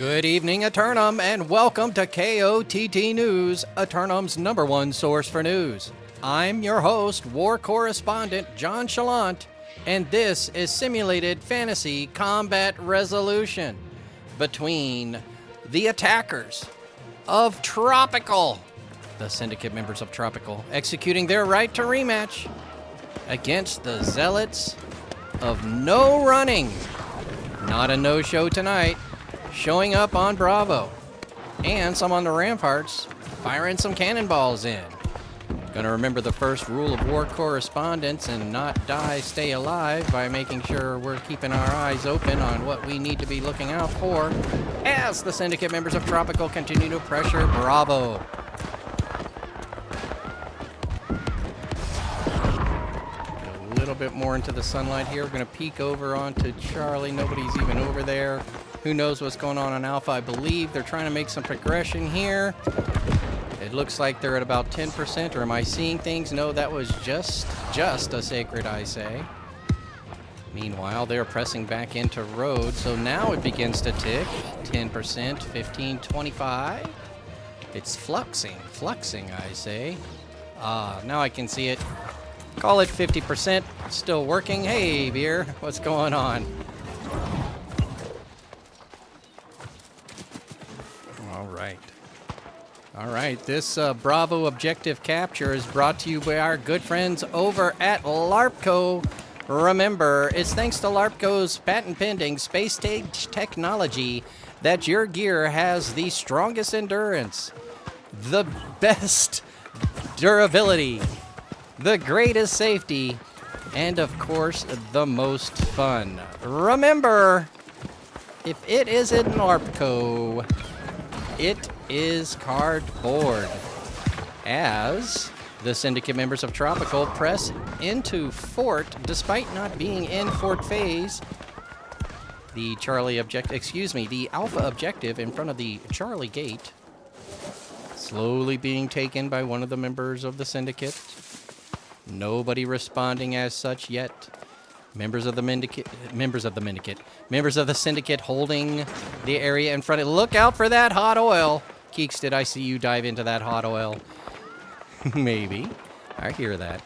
Good evening, Aeternum, and welcome to KOTT News, Aeternum's #1 source for news. I'm your host, war correspondent JChalant, and this is simulated fantasy combat resolution between the attackers of Tropical, the syndicate members of Tropical, executing their right to rematch against the zealots of No Running. Not a no-show tonight. Showing up on Bravo, and some on the ramparts, firing some cannonballs in. Gonna remember the first rule of war correspondence and not die, stay alive by making sure we're keeping our eyes open on what we need to be looking out for as the syndicate members of Tropical continue to pressure Bravo. A little bit more into the sunlight here. We're gonna peek over onto Charlie. Nobody's even over there. Who knows what's going on Alpha? I believe they're trying to make some progression here. It looks like they're at about 10%, or am I seeing things? No, that was just a sacred, I say. Meanwhile, they're pressing back into road, so now it begins to tick. 10%, 15, 25. It's fluxing, I say. Now I can see it. Call it 50%, still working. Hey, Beer, what's going on? All right, this Bravo objective capture is brought to you by our good friends over at LARPCO. Remember, it's thanks to LARPCO's patent-pending space stage technology that your gear has the strongest endurance, the best durability, the greatest safety, and of course, the most fun. Remember, if it isn't LARPCO, it is cardboard. As the syndicate members of Tropical press into Fort, despite not being in Fort phase, the Alpha objective in front of the Charlie gate, slowly being taken by one of the members of the syndicate. Nobody responding as such yet. Members of the syndicate holding the area in front of. Look out for that hot oil. Keeks, did I see you dive into that hot oil? Maybe. I hear that.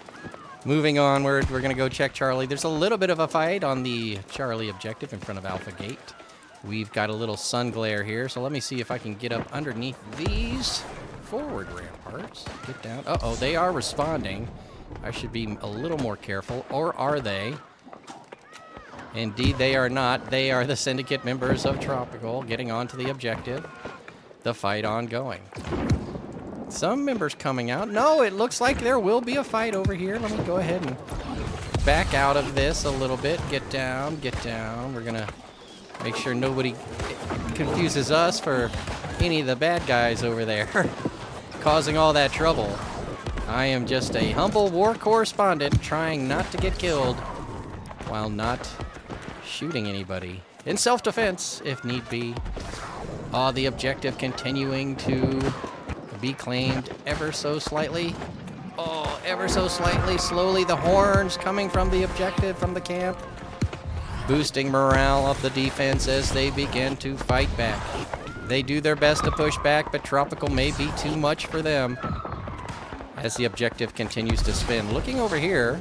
Moving onward, we're going to go check Charlie. There's a little bit of a fight on the Charlie objective in front of Alpha Gate. We've got a little sun glare here, so let me see if I can get up underneath these forward ramparts. Get down. Uh-oh, they are responding. I should be a little more careful. Or are they? Indeed, they are not. They are the syndicate members of Tropical getting onto the objective. The fight ongoing. Some members coming out. No, it looks like there will be a fight over here. Let me go ahead and back out of this a little bit. Get down, get down. We're going to make sure nobody confuses us for any of the bad guys over there causing all that trouble. I am just a humble war correspondent trying not to get killed while not shooting anybody. In self-defense, if need be. The objective continuing to be claimed ever so slightly. Oh, ever so slightly. Slowly, the horns coming from the objective, from the camp. Boosting morale of the defense as they begin to fight back. They do their best to push back, but Tropical may be too much for them as the objective continues to spin. Looking over here,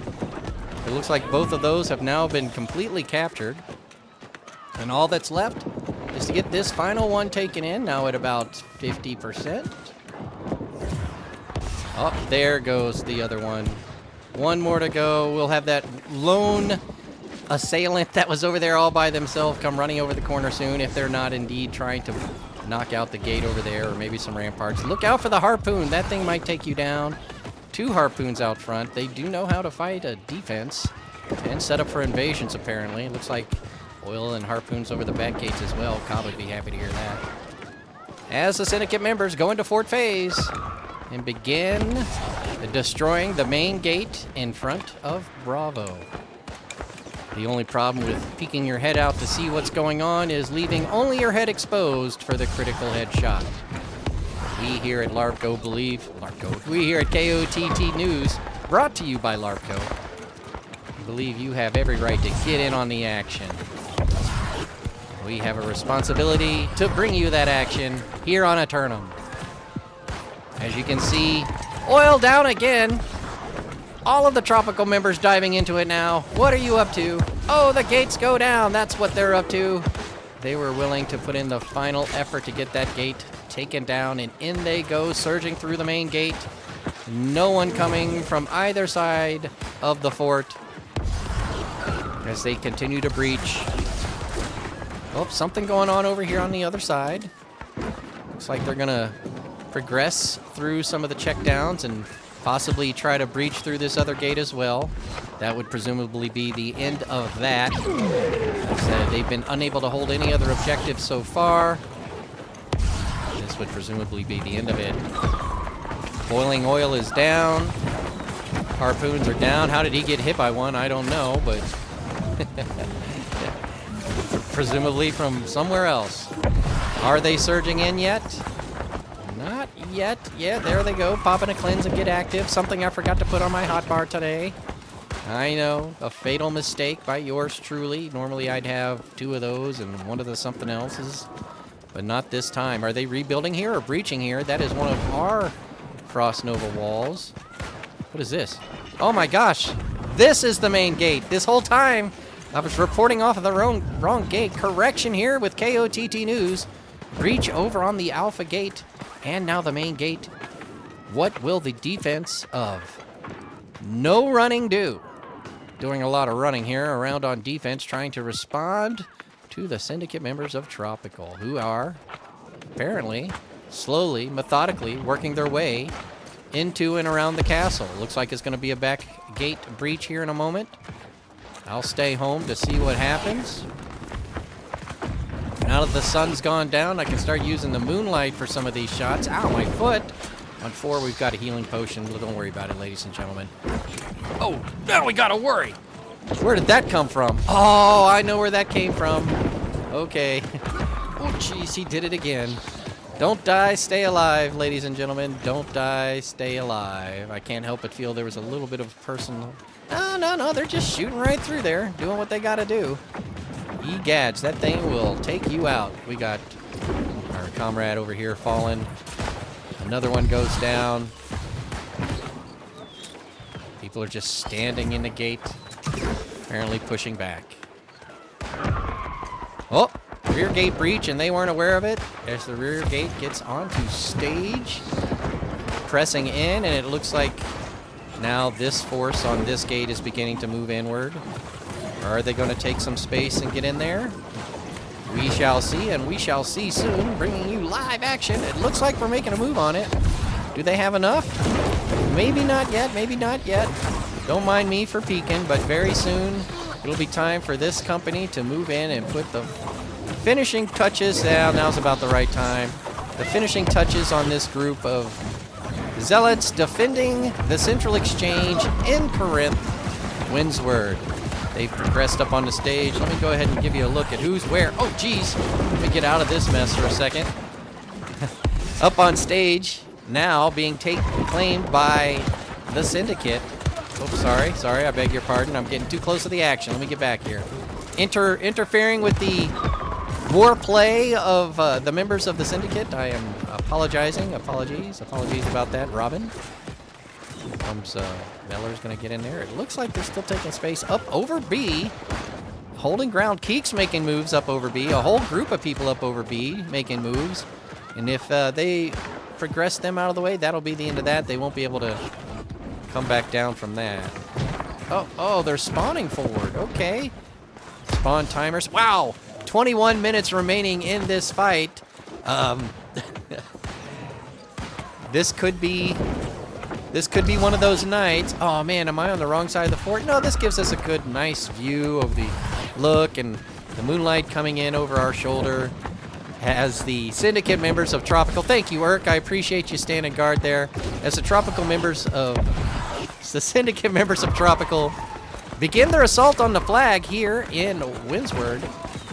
it looks like both of those have now been completely captured. And all that's left is to get this final one taken in, now at about 50%. Oh, there goes the other one. One more to go. We'll have that lone assailant that was over there all by themselves come running over the corner soon, if they're not indeed trying to knock out the gate over there, or maybe some ramparts. Look out for the harpoon. That thing might take you down. 2 harpoons out front. They do know how to fight a defense and set up for invasions, apparently. It looks like oil and harpoons over the back gates as well. Cobb would be happy to hear that. As the syndicate members go into Fort phase and begin destroying the main gate in front of Bravo. The only problem with peeking your head out to see what's going on is leaving only your head exposed for the critical headshot. We here at we here at KOTT News, brought to you by LARPCO, believe you have every right to get in on the action. we have a responsibility to bring you that action here on Aeternum. As you can see, oil down again. All of the tropical members diving into it now. What are you up to? Oh, the gates go down. That's what they're up to. They were willing to put in the final effort to get that gate taken down, and in they go, surging through the main gate. No one coming from either side of the fort as they continue to breach. Oh, something going on over here on the other side. Looks like they're gonna progress through some of the checkdowns and possibly try to breach through this other gate as well. That would presumably be the end of that. Like I said, they've been unable to hold any other objectives so far. This would presumably be the end of it. Boiling oil is down. Harpoons are down. How did he get hit by one? I don't know, but presumably from somewhere else. Are they surging in yet? Not yet. Yeah, there they go. Popping a cleanse and get active. Something I forgot to put on my hotbar today. I know, a fatal mistake by yours truly. Normally I'd have 2 of those and one of the something else's, but not this time. Are they rebuilding here or breaching here? That is one of our Frost Nova walls. What is this? Oh my gosh, this is the main gate. This whole time I was reporting off of the wrong gate. Correction here with KOTT News. Breach over on the Alpha gate, and now the main gate. What will the defense of no running do? Doing a lot of running here around on defense, trying to respond to the syndicate members of Tropical, who are apparently slowly, methodically working their way into and around the castle. Looks like it's going to be a back gate breach here in a moment. I'll stay home to see what happens. Now that the sun's gone down, I can start using the moonlight for some of these shots. Ow, my foot! On 4, we've got a healing potion. Don't worry about it, ladies and gentlemen. Oh, now we gotta worry! Where did that come from? Oh, I know where that came from. Okay. Oh, jeez, he did it again. Don't die, stay alive, ladies and gentlemen. Don't die, stay alive. I can't help but feel there was a little bit of personal... No, they're just shooting right through there, doing what they gotta do. Egads, that thing will take you out. We got our comrade over here falling. Another one goes down. People are just standing in the gate, apparently pushing back. Oh, rear gate breach, and they weren't aware of it. As the rear gate gets onto stage, pressing in, and it looks like now this force on this gate is beginning to move inward. Or are they going to take some space and get in there? We shall see, and we shall see soon, bringing you live action. It looks like we're making a move on it. Do they have enough? Maybe not yet, maybe not yet. Don't mind me for peeking, but very soon it'll be time for this company to move in and put the finishing touches down. Now's about the right time. The finishing touches on this group of zealots defending the Central Exchange in Corinth. Windsward. They've progressed up on the stage. Let me go ahead and give you a look at who's where. Oh, geez. Let me get out of this mess for a second. Up on stage, now being claimed by the Syndicate. Oh, sorry, I beg your pardon. I'm getting too close to the action. Let me get back here. Interfering with the war play of the members of the Syndicate. I am apologizing. Apologies about that, Robin. Here comes Beller's going to get in there. It looks like they're still taking space up over B. Holding ground. Keek's making moves up over B. A whole group of people up over B making moves. And if they progress them out of the way, that'll be the end of that. They won't be able to come back down from that. Oh, they're spawning forward. Okay. Spawn timers. Wow! 21 minutes remaining in this fight. This could be one of those nights. Oh man, am I on the wrong side of the fort? No, this gives us a good, nice view of the look and the moonlight coming in over our shoulder as the Syndicate members of Tropical. Thank you, Urk. I appreciate you standing guard there. As the Syndicate members of Tropical begin their assault on the flag here in Windsward,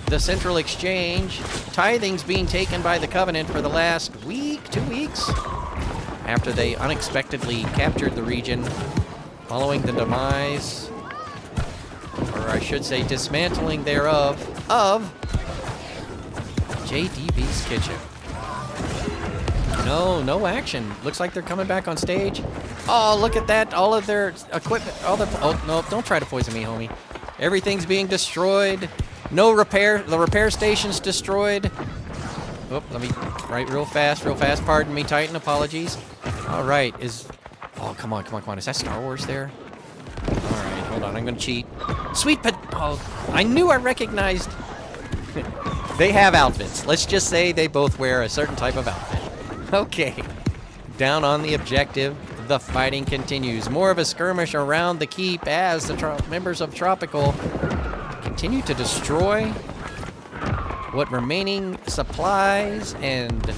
the Central Exchange. Tithing's being taken by the Covenant for the last week, 2 weeks, after they unexpectedly captured the region following the demise, or I should say dismantling thereof, of JDB's Kitchen. No action. Looks like they're coming back on stage. Oh, look at that. All of their equipment. Oh, no, don't try to poison me, homie. Everything's being destroyed. No repair. The repair station's destroyed. Oh, let me write real fast. Pardon me, Titan. Apologies. All right. Oh, come on. Is that Star Wars there? All right, hold on. I'm going to cheat. Oh, I knew I recognized. They have outfits. Let's just say they both wear a certain type of outfit. Okay. Down on the objective, the fighting continues. More of a skirmish around the keep as the members of Tropical continue to destroy what remaining supplies and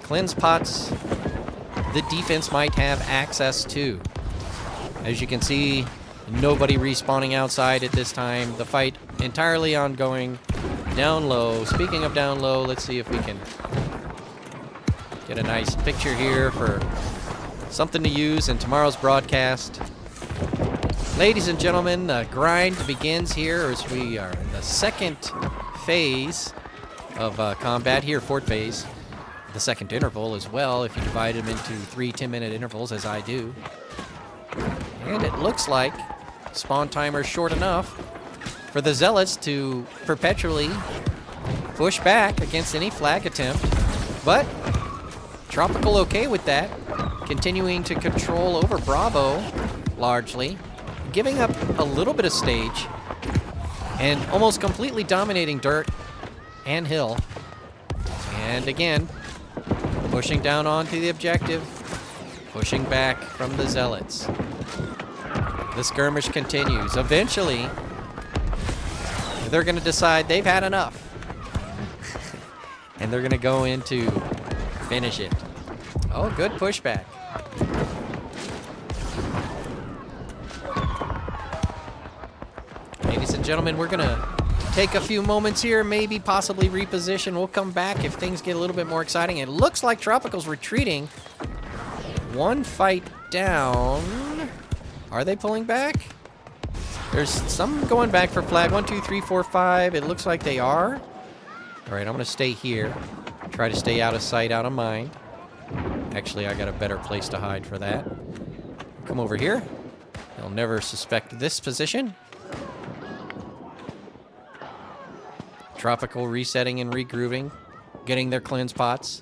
cleanse pots the defense might have access to. As you can see, nobody respawning outside at this time. The fight entirely ongoing. Down low. Speaking of down low, let's see if we can get a nice picture here for something to use in tomorrow's broadcast. Ladies and gentlemen, the grind begins here as we are in the second phase of combat here, fourth phase. The second interval as well, if you divide them into 3 10-minute intervals, as I do. And it looks like spawn timer short enough for the Zealots to perpetually push back against any flag attempt. But Tropical okay with that, continuing to control over Bravo largely, giving up a little bit of stage, and almost completely dominating dirt and hill. And again, pushing down onto the objective, pushing back from the Zealots. The skirmish continues. Eventually, they're going to decide they've had enough. And they're going to go in to finish it. Oh, good pushback. Ladies and gentlemen, we're going to take a few moments here, maybe possibly reposition. We'll come back if things get a little bit more exciting. It looks like Tropical's retreating. One fight down. Are they pulling back? There's some going back for flag. 1, 2, 3, 4, 5. It looks like they are. All right, I'm going to stay here. Try to stay out of sight, out of mind. Actually, I got a better place to hide for that. Come over here. They'll never suspect this position. Tropical resetting and regrouping, getting their cleanse pots.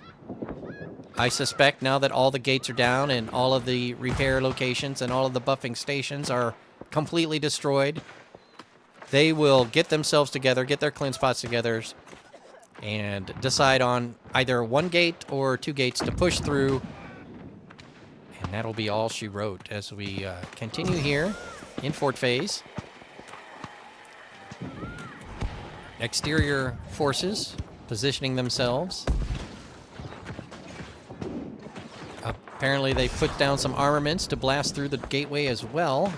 I suspect now that all the gates are down and all of the repair locations and all of the buffing stations are completely destroyed, they will get themselves together, get their cleanse pots together, and decide on either one gate or 2 gates to push through. And that'll be all she wrote as we continue here in fourth phase. Exterior forces positioning themselves. Apparently they put down some armaments to blast through the gateway as well.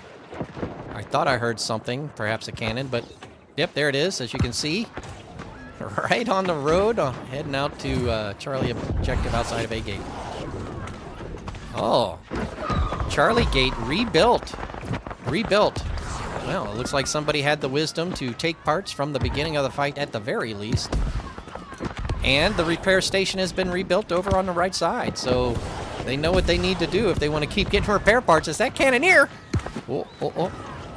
I thought I heard something, perhaps a cannon, but yep, there it is, as you can see. Right on the road, heading out to Charlie objective outside of A gate. Oh, Charlie gate rebuilt. Well, it looks like somebody had the wisdom to take parts from the beginning of the fight at the very least. And the repair station has been rebuilt over on the right side, so they know what they need to do if they want to keep getting repair parts. As that cannoneer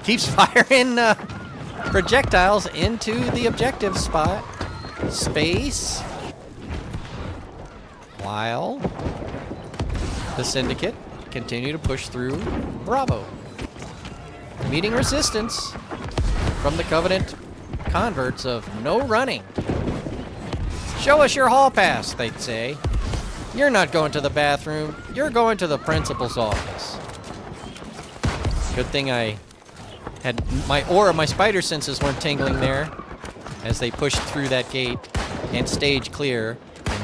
keeps firing projectiles into the objective spot. Space. While the Syndicate continue to push through Bravo. Meeting resistance from the Covenant converts of no running. Show us your hall pass, they'd say. You're not going to the bathroom. You're going to the principal's office. Good thing I had my spider senses weren't tingling there as they pushed through that gate and stage clear. And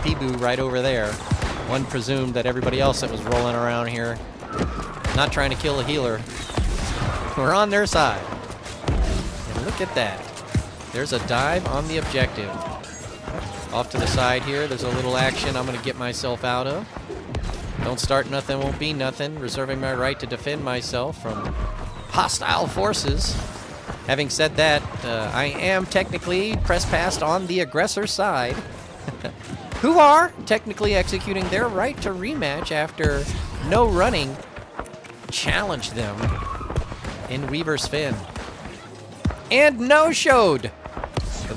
Peeboo right over there. One presumed that everybody else that was rolling around here, not trying to kill a healer, were on their side. And look at that. There's a dive on the objective. Off to the side here, there's a little action I'm going to get myself out of. Don't start nothing, won't be nothing. Reserving my right to defend myself from hostile forces. Having said that, I am technically press passed on the aggressor side, who are technically executing their right to rematch after no running challenged them in Weaver's Fin. And no-showed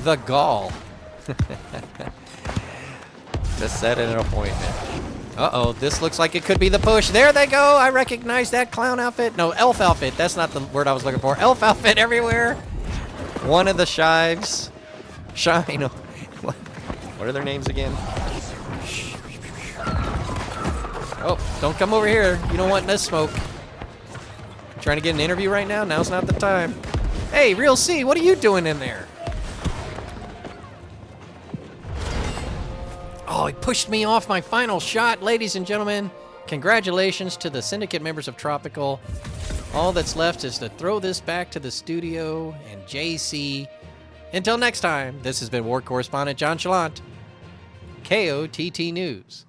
the gall to set an appointment. Uh-oh, this looks like it could be the push. There they go. I recognize that clown outfit. No, elf outfit. That's not the word I was looking for. Elf outfit everywhere. One of the shives. Shine. What are their names again? Oh, don't come over here. You don't want this smoke. Trying to get an interview right now? Now's not the time. Hey, Real C, what are you doing in there? Oh, he pushed me off my final shot, ladies and gentlemen. Congratulations to the Syndicate members of Tropical. All that's left is to throw this back to the studio and JC. Until next time, this has been War Correspondent JChalant, KOTT News.